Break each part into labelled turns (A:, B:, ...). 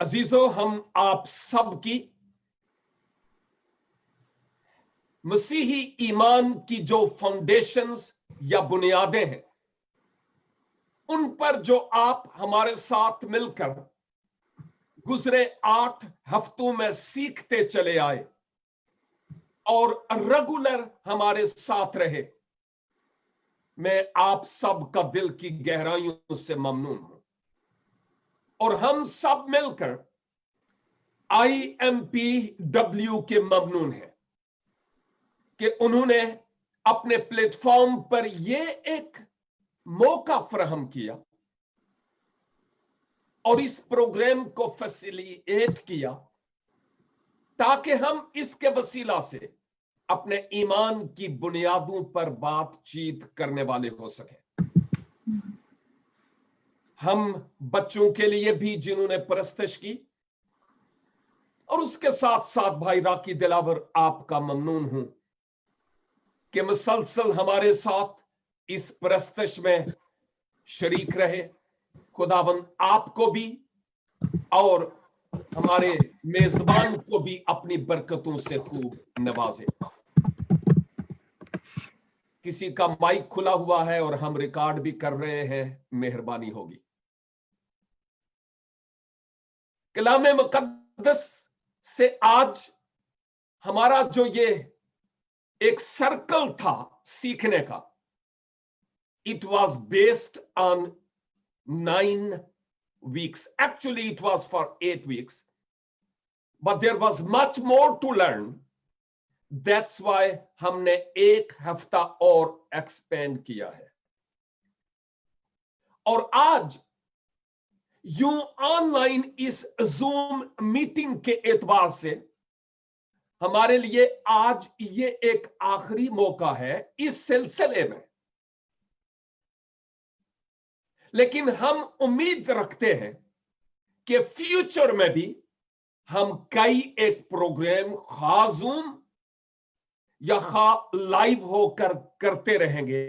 A: अजीजों, हम आप सब की मसीही ईमान की जो फाउंडेशंस या बुनियादें हैं, उन पर जो आप हमारे साथ मिलकर गुजरे 8 हफ्तों में सीखते चले आए और रेगुलर हमारे साथ रहे, मैं आप सब का दिल की गहराइयों से ममनून हूं। और हम सब मिलकर IMPW के ममनून हैं कि उन्होंने अपने प्लेटफॉर्म पर यह एक मौका फराहम किया और इस प्रोग्राम को फैसिलिटेट किया ताकि हम इसके वसीला से अपने ईमान की बुनियादों पर बातचीत करने वाले हो सके। हम बच्चों के लिए भी जिन्होंने परस्तिश की, और उसके साथ साथ भाई राकी दिलावर आपका ममनून हूं कि मुसलसल हमारे साथ इस परस्तिश में शरीक रहे। खुदावंद आपको भी और हमारे मेजबान को भी अपनी बरकतों से खूब नवाजे। किसी का माइक खुला हुआ है और हम रिकॉर्ड भी कर रहे हैं, मेहरबानी होगी। कलाम मुकद्दस से आज हमारा जो ये एक सर्कल था सीखने का, it was based on 9 weeks. Actually, it was for 8 weeks, but there was much more to learn. That's why हमने 1 हफ्ता और एक्सपेंड किया है। और आज यूं ऑनलाइन इस जूम मीटिंग के एतबार से हमारे लिए आज ये एक आखिरी मौका है इस सिलसिले में, लेकिन हम उम्मीद रखते हैं कि फ्यूचर में भी हम कई एक प्रोग्राम खा जूम या खा लाइव होकर करते रहेंगे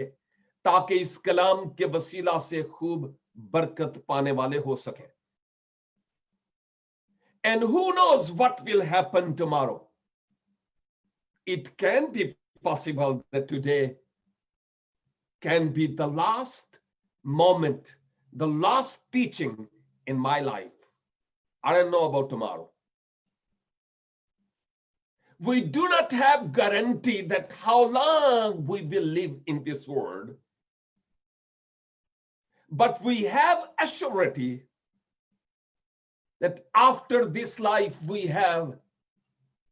A: ताकि इस कलाम के वसीला से खूब बरकत पाने वाले हो सके। And who knows what will happen tomorrow? It can be possible that today can be the last moment, the last teaching in my life. I don't know about tomorrow. We do not have guarantee that how long we will live in this world, but we have a surety that after this life we have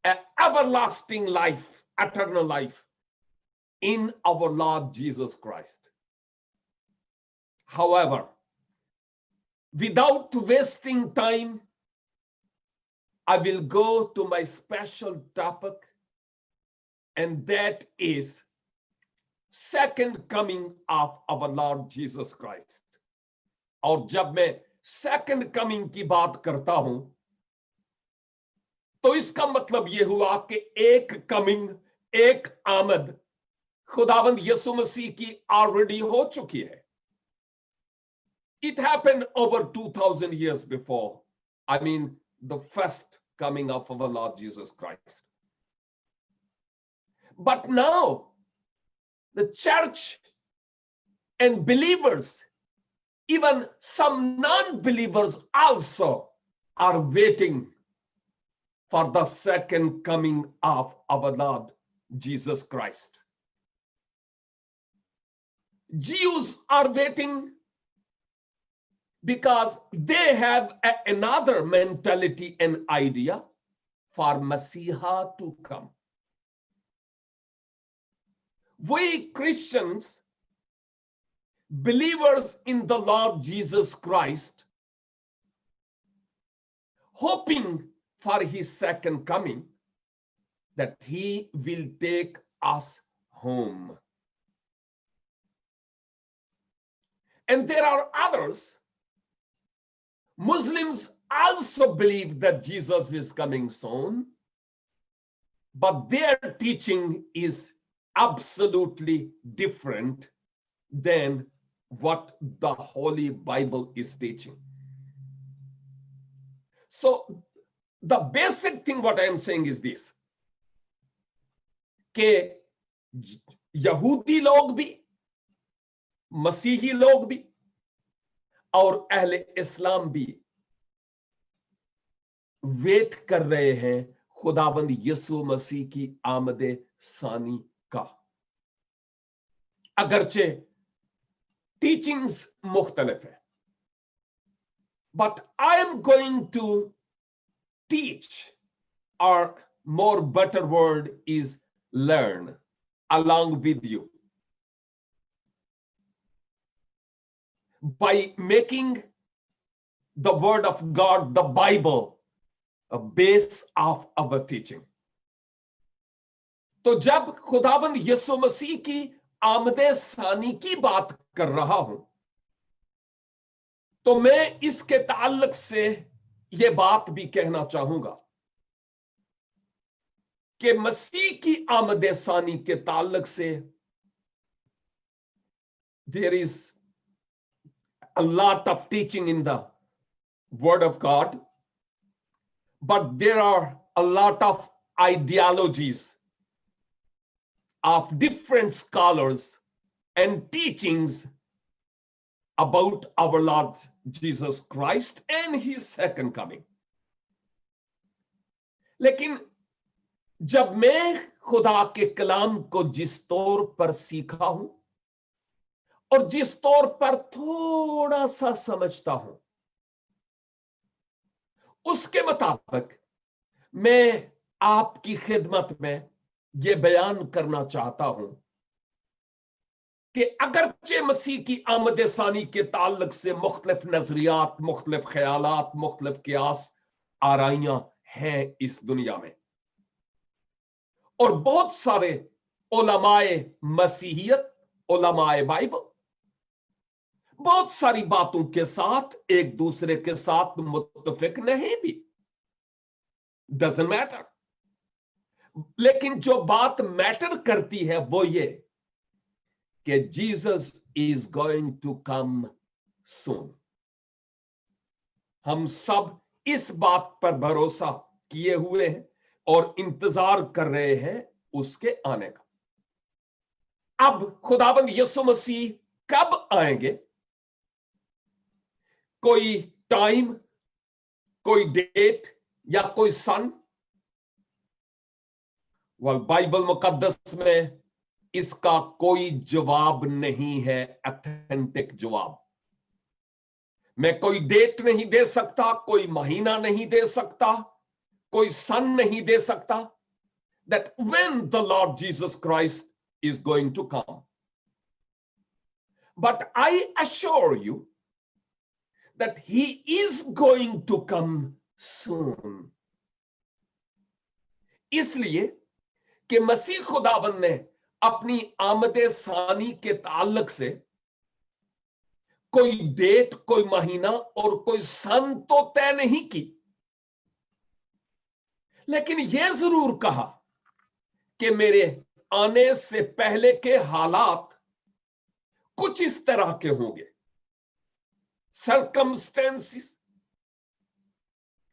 A: an everlasting life, eternal life in our Lord Jesus Christ. However, without wasting time, I will go to my special topic, and that is second coming of our Lord Jesus Christ. और जब मैं second coming की बात करता हूं तो इसका मतलब यह हुआ कि एक कमिंग, एक आमद खुदावंद यीशु मसीह की ऑलरेडी हो चुकी है। It happened over 2000 years before. I mean, the first coming of our Lord Jesus Christ. But now, the church and believers, even some non-believers also are waiting for the second coming of our Lord Jesus Christ. Jews are waiting because they have another mentality and idea for Messiah to come. We Christians, believers in the Lord Jesus Christ, hoping for his second coming, that he will take us home. And there are others. Muslims also believe that Jesus is coming soon, but their teaching is absolutely different than what the Holy Bible is teaching. So the basic thing what I am saying is this, कि यहूदी लोग भी, मसीही लोग भी और अहले इस्लाम भी वेट कर रहे हैं खुदावंद यीशु मसीह की आमदे सानी का। अगरचे टीचिंग्स मुख्तलिफ है, but I am going to teach, or more better word is learn, along with you, by making the word of God, the Bible, a base of our teaching. तो जब खुदावंद यीशु मसीह की आमदे सानी की बात कर रहा हूं, तो मैं इसके ताल्लुक से यह बात भी कहना चाहूंगा कि मसीह की आमदे सानी के ताल्लुक से there is a lot of teaching in the Word of God, but there are a lot of ideologies of different scholars and teachings about our Lord Jesus Christ and his second coming. लेकिन जब मैं खुदा के कलाम को जिस तौर पर सीखा हूं और जिस तौर पर थोड़ा सा समझता हूं, उसके मुताबिक मैं आपकी खिदमत में यह बयान करना चाहता हूं कि अगरचे मसीह की आमद सानी के ताल्लुक से मुख्तलिफ नजरियात, मुख्तलिफ ख्यालात, मुख्तलिफ कियास आराइयां हैं इस दुनिया में, और बहुत सारे उलमाए मसीहियत, उलमाए बाइबल बहुत सारी बातों के साथ एक दूसरे के साथ मुत्तफिक नहीं भी, डजंट मैटर। लेकिन जो बात मैटर करती है वो ये कि Jesus is going to come soon. हम सब इस बात पर भरोसा किए हुए हैं और इंतजार कर रहे हैं उसके आने का। अब खुदाबंद यीशु मसीह कब आएंगे, कोई टाइम, कोई डेट या कोई सन, वह बाइबल मुकद्दस में इसका कोई जवाब नहीं है, ऑथेंटिक जवाब। मैं कोई डेट नहीं दे सकता, कोई महीना नहीं दे सकता, कोई सन नहीं दे सकता, that when the Lord Jesus Christ is going to come. But I assure you that he is going to come soon. इसलिए कि मसीह खुदावंद ने अपनी आमदे सानी के ताल्लुक से कोई डेट, कोई महीना और कोई सन तो तय नहीं की, लेकिन यह जरूर कहा कि मेरे आने से पहले के हालात कुछ इस तरह के होंगे। Circumstances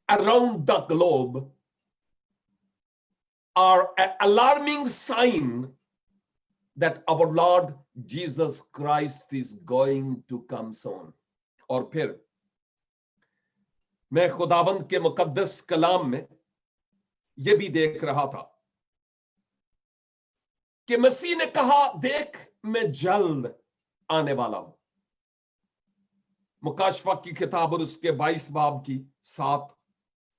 A: around the globe are an alarming sign that our Lord Jesus Christ is going to come soon. और फिर मैं खुदावंद के मुकद्दस कलाम में यह भी देख रहा था कि मसीह ने कहा, देख मैं जल्द आने वाला हूं। मुकाशफा की किताब और उसके 22 बाब की 7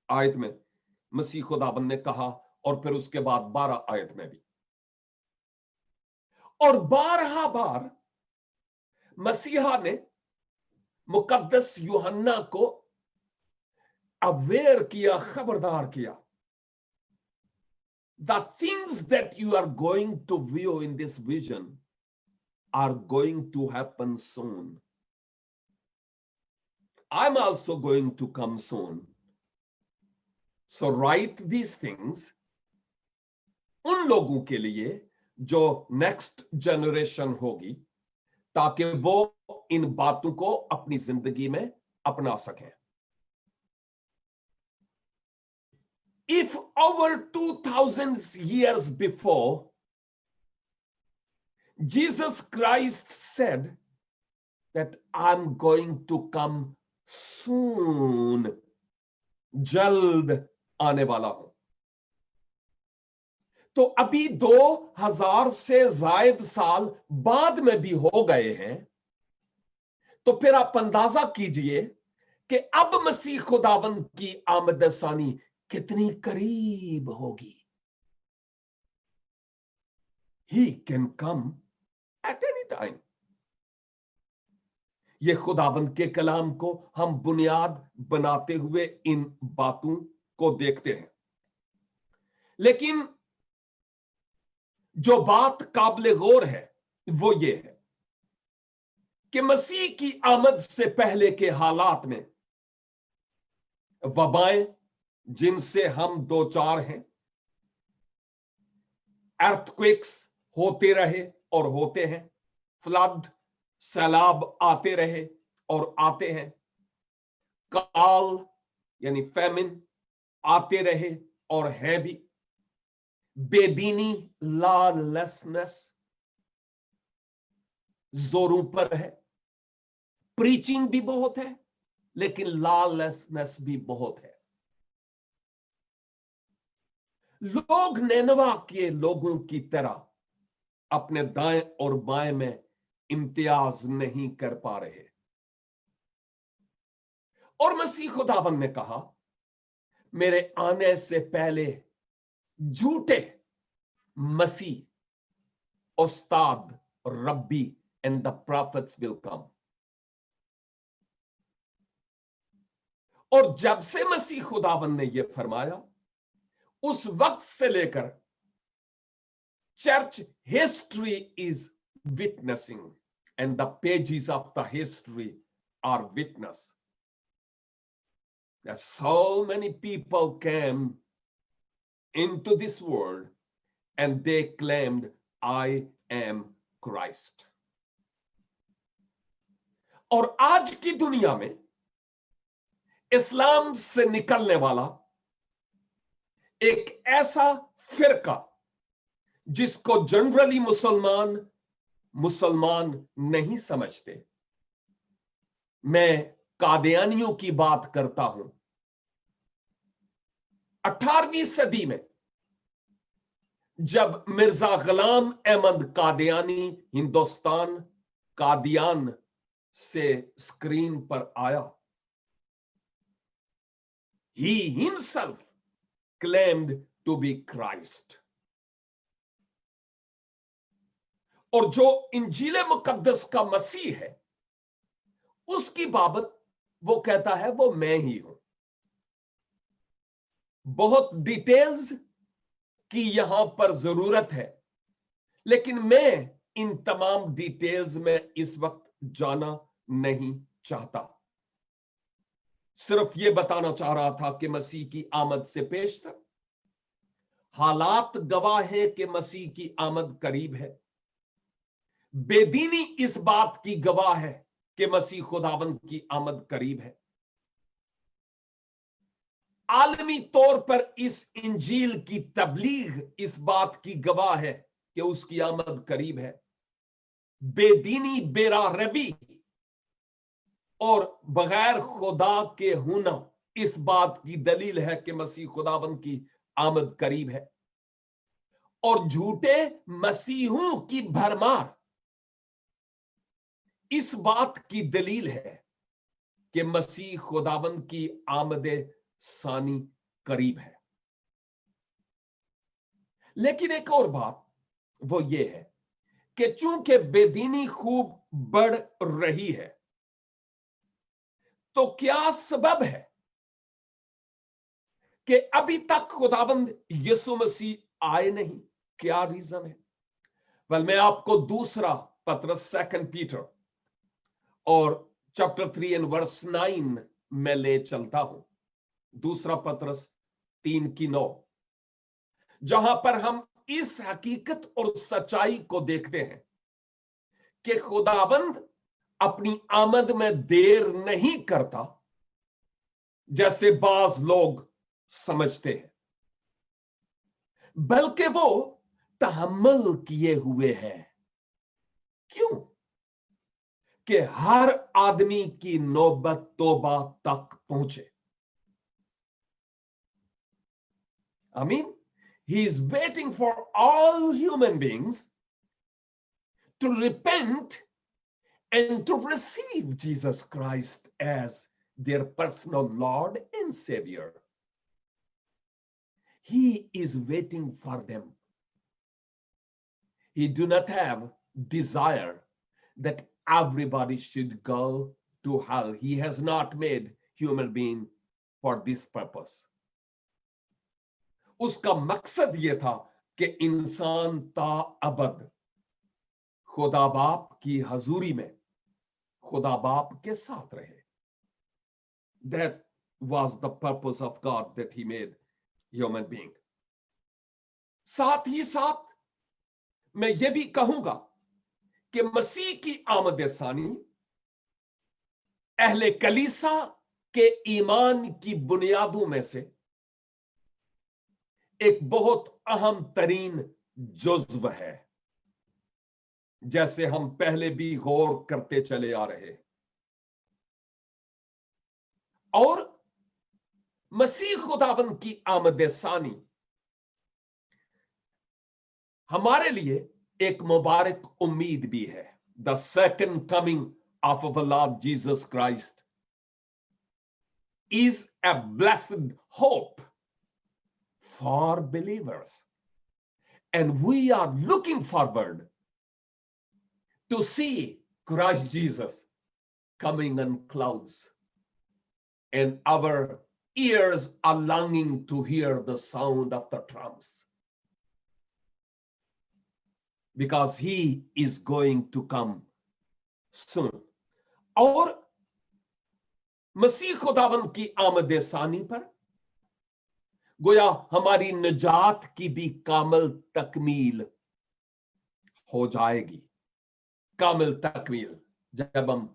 A: आयत में मसीह खुदाबंद ने कहा, और फिर उसके बाद 12 आयत में भी, और 12 बार मसीहा ने मुकद्दस यूहन्ना को अवेयर किया, खबरदार किया, the things that you are going to view in this vision are going to happen soon. I'm also going to come soon. So write these things उन लोगों के लिए जो नेक्स्ट जनरेशन होगी, ताकि वो इन बातों को अपनी जिंदगी में अपना सकें. If over 2000 years before, Jesus Christ said that I'm going to come soon, जल्द आने वाला हूं, तो अभी 2000 से जायद साल बाद में भी हो गए हैं, तो फिर आप अंदाजा कीजिए कि अब मसीह खुदावंद की आमद सानी कितनी करीब होगी. He can come at any time. ये खुदावंद के कलाम को हम बुनियाद बनाते हुए इन बातों को देखते हैं. लेकिन जो बात काबिल गौर है वो ये है कि मसीह की आमद से पहले के हालात में वबाएं जिनसे हम दो चार हैं, अर्थक्वेक्स होते रहे और होते हैं, फ्लड सैलाब आते रहे और आते हैं, काल यानी फैमिन आते रहे और है भी, बेदीनी लॉलेसनेस जोरों पर है, प्रीचिंग भी बहुत है लेकिन लॉलेसनेस भी बहुत है. लोग नैनवा के लोगों की तरह अपने दाएं और बाएं में इम्तियाज नहीं कर पा रहे. और मसीह खुदावन ने कहा, मेरे आने से पहले झूठे मसीह, उस्ताद, रब्बी and the profits will come. और जब से मसीह खुदावन ने यह फरमाया, उस वक्त से लेकर church history is witnessing and the pages of the history are witness that so many people came into this world and they claimed, I am Christ. और आज की दुनिया में इस्लाम से निकलने वाला एक ऐसा फिरका जिसको जनरली मुसलमान नहीं समझते, मैं कादियानियों की बात करता हूं. 18वीं सदी में जब मिर्जा गुलाम अहमद कादियानी हिंदुस्तान कादियान से स्क्रीन पर आया, he himself claimed to be Christ. और जो इंजील मुकद्दस का मसीह है उसकी बाबत वो कहता है वो मैं ही हूं. बहुत डिटेल्स की यहां पर जरूरत है, लेकिन मैं इन तमाम डिटेल्स में इस वक्त जाना नहीं चाहता. सिर्फ यह बताना चाह रहा था कि मसीह की आमद से पेशतर हालात गवाह है कि मसीह की आमद करीब है. बेदीनी इस बात की गवाह है कि मसीह खुदावंद की आमद करीब है. आलमी तौर पर इस इंजील की तबलीग इस बात की गवाह है कि उसकी आमद करीब है. बेदीनी, बेरा रवी और बगैर खुदा के होना इस बात की दलील है कि मसीह खुदावंद की आमद करीब है. और झूठे मसीहों की भरमार इस बात की दलील है कि मसीह खुदावंद की आमद सानी करीब है. लेकिन एक और बात वो ये है कि चूंकि बेदीनी खूब बढ़ रही है, तो क्या सबब है कि अभी तक खुदाबंद यीशु मसीह आए नहीं? क्या रीजन है? वेल, मैं आपको दूसरा पत्रस, सेकंड पीटर और चैप्टर 3 एंड वर्स 9 में ले चलता हूं। दूसरा पत्रस 3:9, जहां पर हम इस हकीकत और सच्चाई को देखते हैं कि खुदाबंद अपनी आमद में देर नहीं करता जैसे बाज लोग समझते हैं, बल्कि वो तहम्मुल किए हुए है। क्यों? कि हर आदमी की नौबत तौबा तक पहुंचे। आमीन। He is waiting for all human beings to repent and to receive Jesus Christ as their personal Lord and Savior. He is waiting for them. He do not have desire that everybody should go to hell. He has not made human being for this purpose. उसका मकसद यह था कि इंसान ताअबद खुदा बाप की हजूरी में खुदा बाप के साथ रहे। That was the purpose of God that he made human being. साथ ही साथ मैं ये भी कहूंगा कि मसीह की आमद सानी अहले कलीसा के ईमान की बुनियादों में से एक बहुत अहम तरीन जुज्व है, जैसे हम पहले भी गौर करते चले आ रहे। और मसीह खुदावन की आमद सानी हमारे लिए एक मुबारक उम्मीद भी है। The second coming of our Lord Jesus Christ is a blessed hope for believers, and we are looking forward to see Christ Jesus coming on clouds, and our ears are longing to hear the sound of the drums, because he is going to come soon. और मसीह खुदावंद की आमद सानी पर गोया हमारी निजात की भी कामिल तकमील हो जाएगी। कामिल तकमील जब हम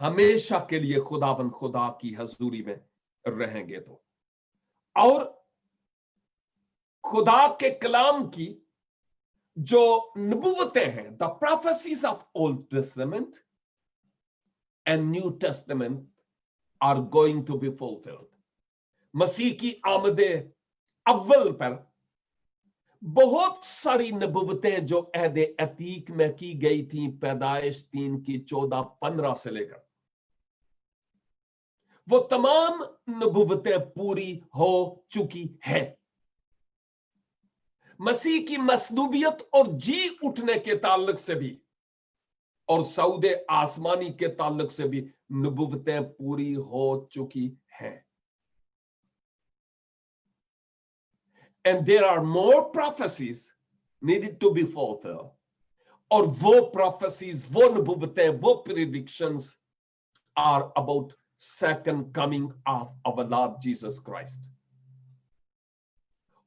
A: हमेशा के लिए खुदाबंद खुदा की हजूरी में रहेंगे तो। और खुदा के कलाम की जो नबूवतें हैं, the prophecies of Old Testament and New Testament are going to be fulfilled. मसीह की आमदे अव्वल पर बहुत सारी नबूवतें जो अहदे अतीक में की गई थी, पैदाइश 3:14-15 से लेकर, वो तमाम नबूवतें पूरी हो चुकी हैं। मसीह की मसलूबियत और जी उठने के ताल्लुक से भी और सऊदे आसमानी के ताल्लुक से भी नबूवतें पूरी हो चुकी हैं। And there are more prophecies needed to be fulfilled. और वो prophecies, वो नबूवतें, वो predictions are about second coming of our Lord Jesus Christ.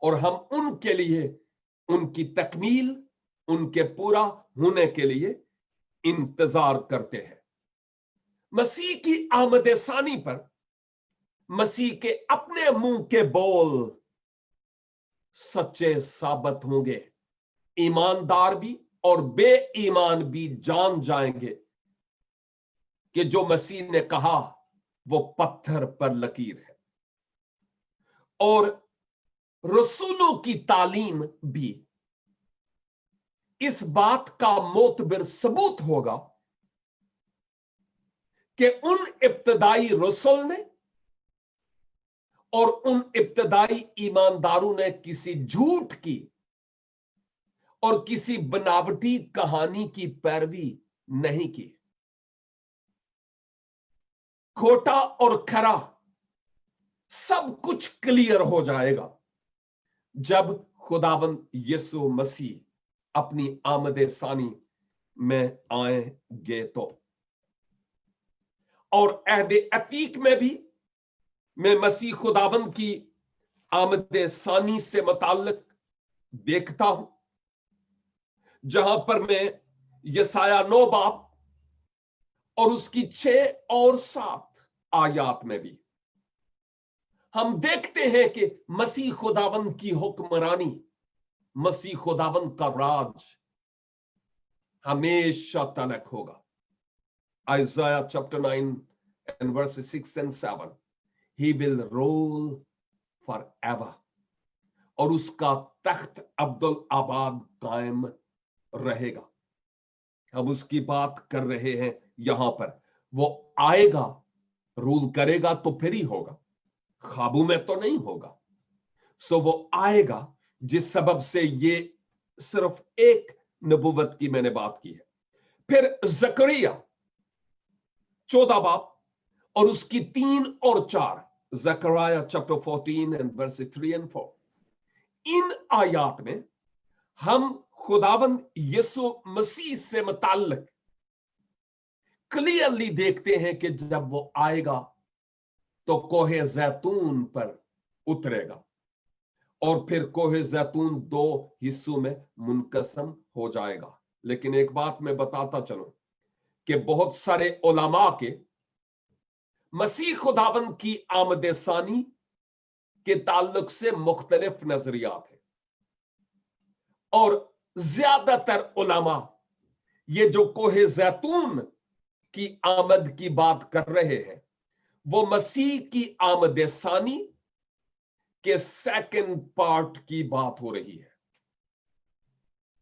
A: और हम उनके लिए, उनकी तकमील, उनके पूरा होने के लिए इंतजार करते हैं। मसीह की आमद सानी पर मसीह के अपने मुंह के बोल सच्चे साबित होंगे। ईमानदार भी और बेईमान भी जान जाएंगे कि जो मसीह ने कहा वो पत्थर पर लकीर है। और रसूलों की तालीम भी इस बात का मोतबर सबूत होगा कि उन इब्तदाई रसूल ने और उन इब्तदाई ईमानदारों ने किसी झूठ की और किसी बनावटी कहानी की पैरवी नहीं की। खोटा और खरा सब कुछ क्लियर हो जाएगा जब खुदावंद यीशु मसीह अपनी आमद सानी में आएंगे तो। और अहद अतीक में भी मैं मसीह खुदावंद की आमद सानी से मुताल्लिक देखता हूं, जहां पर मैं यसाया 9 बाब और उसकी 6 और 7 आयात में भी हम देखते हैं कि मसीह खुदावंद की हुक्मरानी, मसीह खुदावंद का राज हमेशा तलक होगा। Isaiah chapter 9 and verses 6 and 7, he will rule forever, और उसका तख्त अब्दुल आबाद कायम रहेगा। हम उसकी बात कर रहे हैं यहां पर। वो आएगा, रूल करेगा तो फिर ही होगा, ख्वाबों में तो नहीं होगा। सो वो आएगा, जिस सबब से ये सिर्फ एक नबूवत की मैंने बात की है। फिर जकरिया 14 बाब और उसकी 3 और 4, जकरिया चैप्टर 14 एंड वर्स 3 and 4, इन आयात में हम खुदावंद यीशु मसीह से मुताल्लिक क्लियरली देखते हैं कि जब वो आएगा तो कोहे जैतून पर उतरेगा, और फिर कोहे जैतून 2 हिस्सों में मुनकसम हो जाएगा। लेकिन एक बात मैं बताता चलूं कि बहुत सारे उलमा के मसीह खुदावंद की आमद सानी के ताल्लुक से मुख्तलिफ नजरियात हैं, और ज्यादातर उलमा ये जो कोहे जैतून की आमद की बात कर रहे हैं, वो मसीह की आमद सानी के सेकंड पार्ट की बात हो रही है।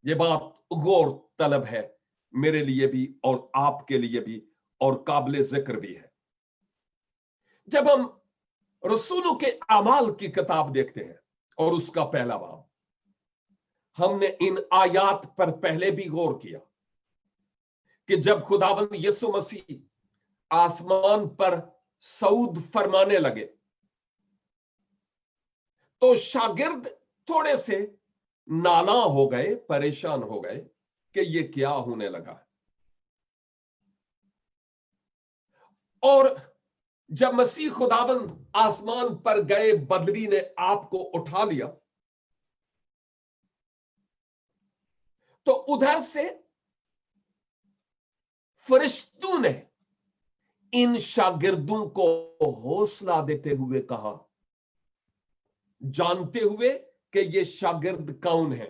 A: ये बात गौर तलब है मेरे लिए भी और आपके लिए भी, और काबिल जिक्र भी है। जब हम रसूलों के अमाल की किताब देखते हैं और उसका पहला बाब, हमने इन आयात पर पहले भी गौर किया कि जब खुदावंद यीशु मसीह आसमान पर सऊद फरमाने लगे तो शागिर्द थोड़े से नाला हो गए, परेशान हो गए कि ये क्या होने लगा है। और जब मसीह खुदावंद आसमान पर गए, बदरी ने आपको उठा लिया, तो उधर से फरिश्तों ने इन शागिर्दों को हौसला देते हुए कहा, जानते हुए कि ये शागिर्द कौन है,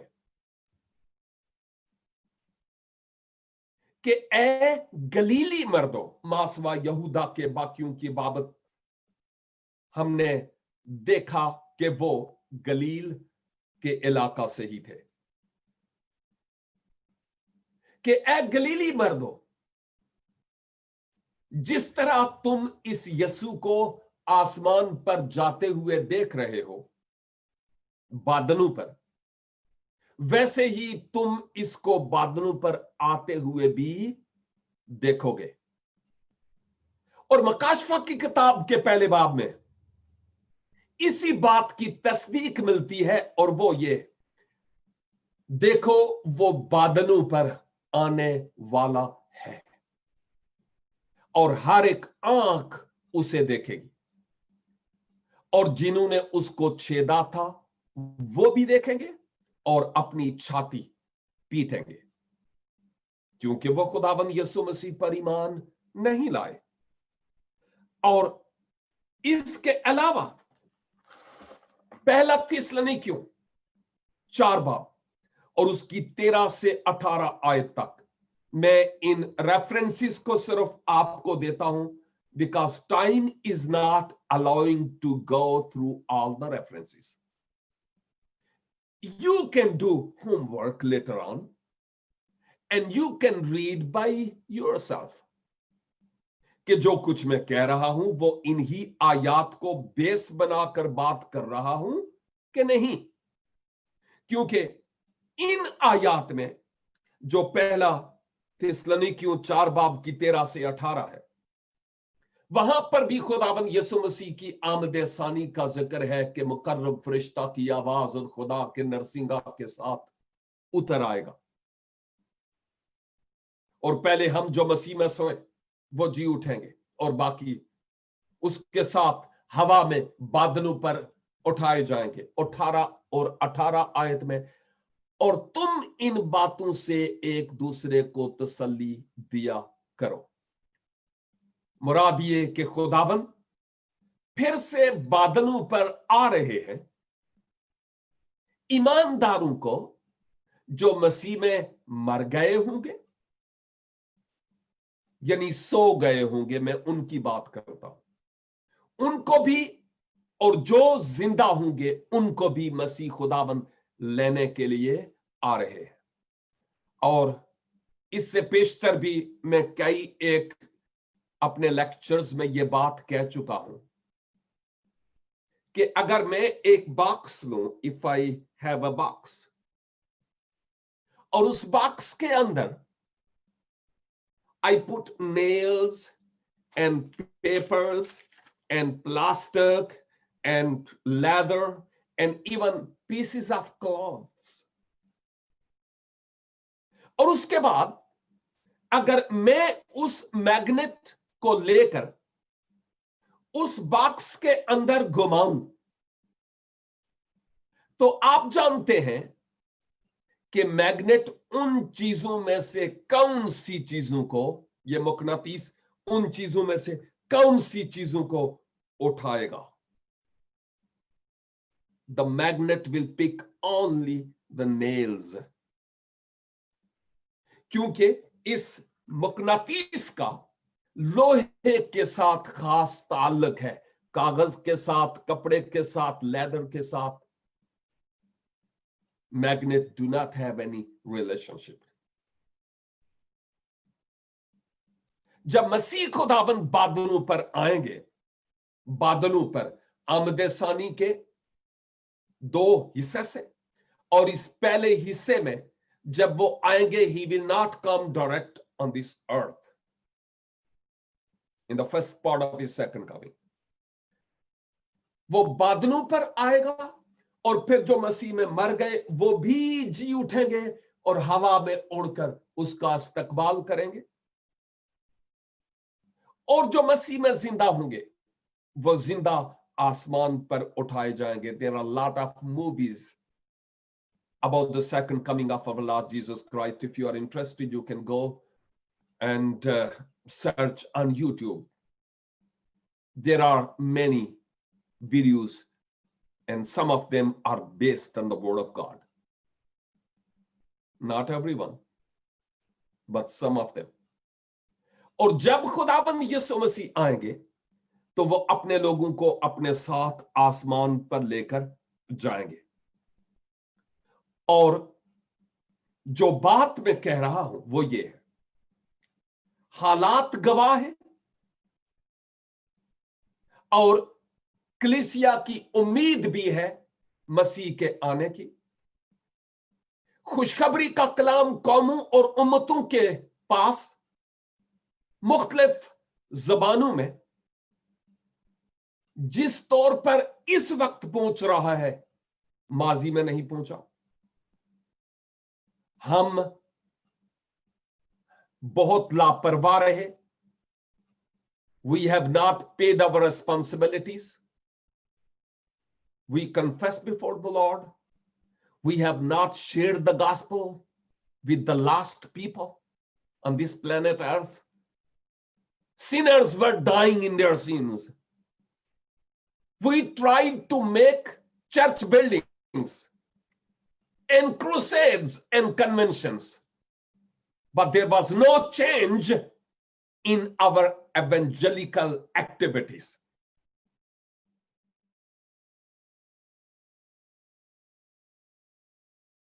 A: कि ए गलीली मर्दों, मासवा यहूदा के बाकियों की बाबत हमने देखा कि वो गलील के इलाका से ही थे, कि ए गलीली मर्दों, जिस तरह तुम इस यीशु को आसमान पर जाते हुए देख रहे हो बादलों पर, वैसे ही तुम इसको बादलों पर आते हुए भी देखोगे। और मकाशफा की किताब के पहले बाब में इसी बात की तस्दीक मिलती है, और वो ये, देखो वो बादलों पर आने वाला है और हर एक आंख उसे देखेगी, और जिन्होंने उसको छेदा था वो भी देखेंगे और अपनी छाती पीटेंगे, क्योंकि वो खुदाबंद यीशु मसीह पर ईमान नहीं लाए। और इसके अलावा पहला थिस्सलुनीकियों 4 बाब और उसकी 13 से 18 आयत तक, मैं इन रेफरेंसेस को सिर्फ आपको देता हूं because time is not allowing to go through all the references. You can do homework later on and you can read by yourself, कि जो कुछ मैं कह रहा हूं वो इन्हीं आयात को बेस बनाकर बात कर रहा हूं कि नहीं, क्योंकि इन आयात में जो पहला थिस्सलुनीकियों 4 बाब की 13 से 18 है, वहां पर भी खुदावंद यीशु मसीह की आमद सानी का जिक्र है कि मुकर्रब फरिश्ता की आवाज और खुदा के नरसिंगा के साथ उतर आएगा, और पहले हम जो मसीह में सोए वो जी उठेंगे, और बाकी उसके साथ हवा में बादलों पर उठाए जाएंगे। 18 और 18 आयत में, और तुम इन बातों से एक दूसरे को तसल्ली दिया करो। मुराद ये कि खुदावन फिर से बादलों पर आ रहे हैं ईमानदारों को जो मसीह में मर गए होंगे, यानी सो गए होंगे, मैं उनकी बात करता हूं, उनको भी, और जो जिंदा होंगे उनको भी मसीह खुदावन लेने के लिए आ रहे हैं। और इससे पेशतर भी मैं कई एक अपने लेक्चर्स में यह बात कह चुका हूं कि अगर मैं एक बॉक्स लूं, if I have a box, और उस बॉक्स के अंदर I put nails and papers and plastic and leather and even pieces of cloths, और उसके बाद अगर मैं उस मैग्नेट को लेकर उस बॉक्स के अंदर घुमाऊं, तो आप जानते हैं कि मैग्नेट उन चीजों में से कौन सी चीजों को, ये मुकनातीस उन चीजों में से कौन सी चीजों को उठाएगा? The magnet will pick only the nails, क्योंकि इस मुकनातीस का लोहे के साथ खास ताल्लुक है, कागज के साथ, कपड़े के साथ, लेदर के साथ magnet do not have any relationship. जब मसीह खुदाबंद बादलों पर आएंगे, बादलों पर आमदे सानी के दो हिस्से से, और इस पहले हिस्से में जब वो आएंगे, he will not come direct on this earth in the first part of his second coming. वो बादलों पर आएगा, और फिर जो मसीह में मर गए वो भी जी उठेंगे और हवा में उड़कर उसका इस्तकबाल करेंगे, और जो मसीह में जिंदा होंगे वो जिंदा आसमान पर उठाए जाएंगे। There are a lot of movies about the second coming of our Lord Jesus Christ. If you are interested, you can go and search on YouTube. There are many videos, and some of them are based on the word of God. Not everyone, but some of them. और जब खुदाबंद यीशु मसीह आएंगे तो वो अपने लोगों को अपने साथ आसमान पर लेकर जाएंगे। और जो बात मैं कह रहा हूं वो ये है, हालात गवाह है और कलीसिया की उम्मीद भी है मसीह के आने की। खुशखबरी का कलाम कौमों और उम्मतों के पास मुख्तलिफ जबानों में जिस तौर पर इस वक्त पहुंच रहा है, माजी में नहीं पहुंचा। हम बहुत लापरवाह रहे। We have not paid our responsibilities. We confess before the Lord. We have not shared the gospel with the lost people on this planet Earth. Sinners were dying in their sins. We tried to make church buildings and crusades and conventions, but there was no change in our evangelical activities.